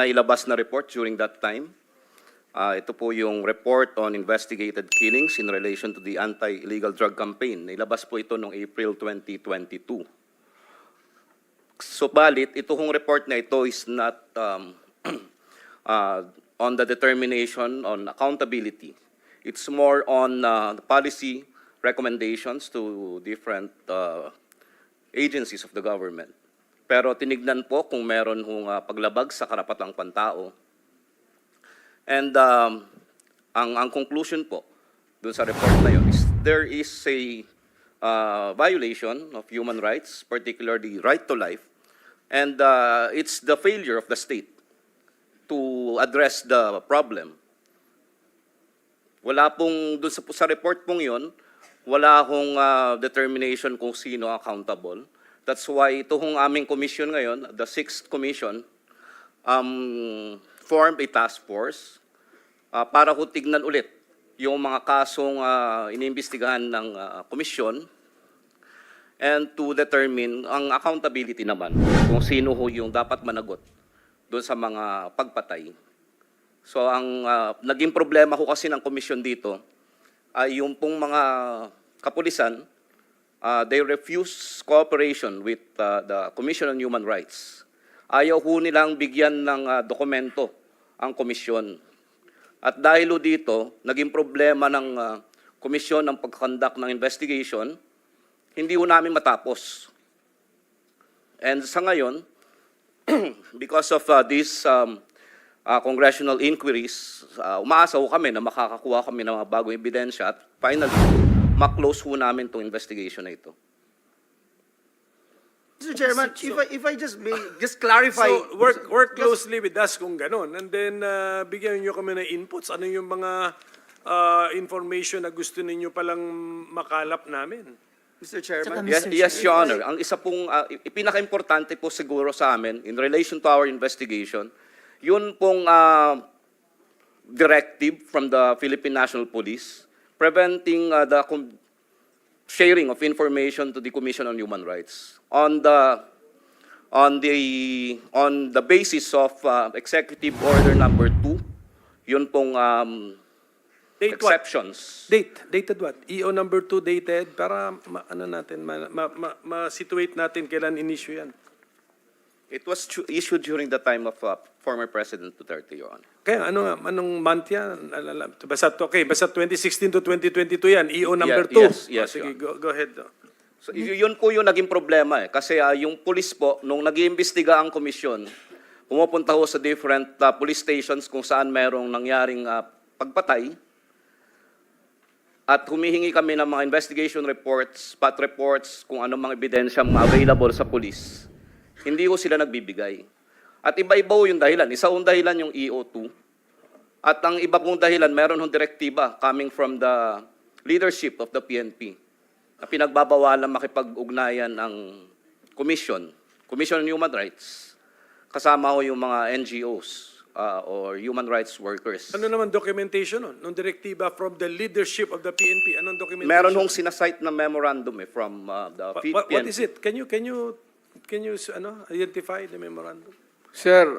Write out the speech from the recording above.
nailabas na report during that time. Ito po yung report on investigated killings in relation to the anti-illegal drug campaign. Nailabas po ito noong April 2022. Subalit, ito hong report na ito is not on the determination on accountability. It's more on the policy recommendations to different agencies of the government. Pero tinignan po kung meron hong paglabag sa karapatang pantao. And ang conclusion po dun sa report na yun is there is a violation of human rights, particularly right to life, and it's the failure of the state to address the problem. Wala pong, dun sa report pong yun, wala hong determination kung sino accountable. That's why ito hong aming commission ngayon, the 6th Commission, formed a task force para ho tignan ulit yung mga kasong iniimbestigahan ng komisyon and to determine ang accountability naman kung sino ho yung dapat managot doon sa mga pagpatay. So ang naging problema ho kasi ng komisyon dito ay yung pong mga kapulisan, they refuse cooperation with the Commission on Human Rights. Ayaw ho nilang bigyan ng dokumento ang komisyon. At dahil ho dito, naging problema ng komisyon ng pagkandak ng investigation, hindi ho namin matapos. And sa ngayon, because of these congressional inquiries, umaasa ho kami na makakakuha kami ng mga bagong ebidensya at finally, ma-close ho namin itong investigation na ito. Mr. Chairman, if I just may just clarify. So, work closely with us kung ganon. And then, bigyan nyo kami ng inputs. Ano yung mga information na gusto ninyo palang makalap namin? Mr. Chairman. Yes, Your Honor. Ang isa pong pinaka-importante po siguro sa amin in relation to our investigation, yun pong directive from the Philippine National Police preventing the sharing of information to the Commission on Human Rights on the basis of Executive Order Number 2. Yun pong Date exceptions. What? Dated what? EO number 2 dated para ma-situate natin kailan in-issue yan. It was issued during the time of former President Duterte, Your Honor. Kaya anong month yan? Basta 2016 to 2022 yan. EO number 2. Yes, Sige, Your go ahead. So, yun po yung naging problema kasi yung police po, nung nag-iimbestiga ang komisyon, pumupunta ho sa different police stations kung saan merong nangyaring pagpatay at humihingi kami ng mga investigation reports, spot reports, kung anong mga ebidensya available sa police. Hindi ho sila nagbibigay. At iba-iba ho yung dahilan. Isa hong dahilan yung EO2. At ang iba pong dahilan, meron hong direktiba coming from the leadership of the PNP na pinagbabawalan makipag-ugnayan ng Commission on Human Rights, kasama ho yung mga NGOs or human rights workers. Ano naman documentation nun? Nung direktiba from the leadership of the PNP, anong documentation? Meron hong sinasite na memorandum from the PNP. What is it? Can you identify the memorandum? Sir,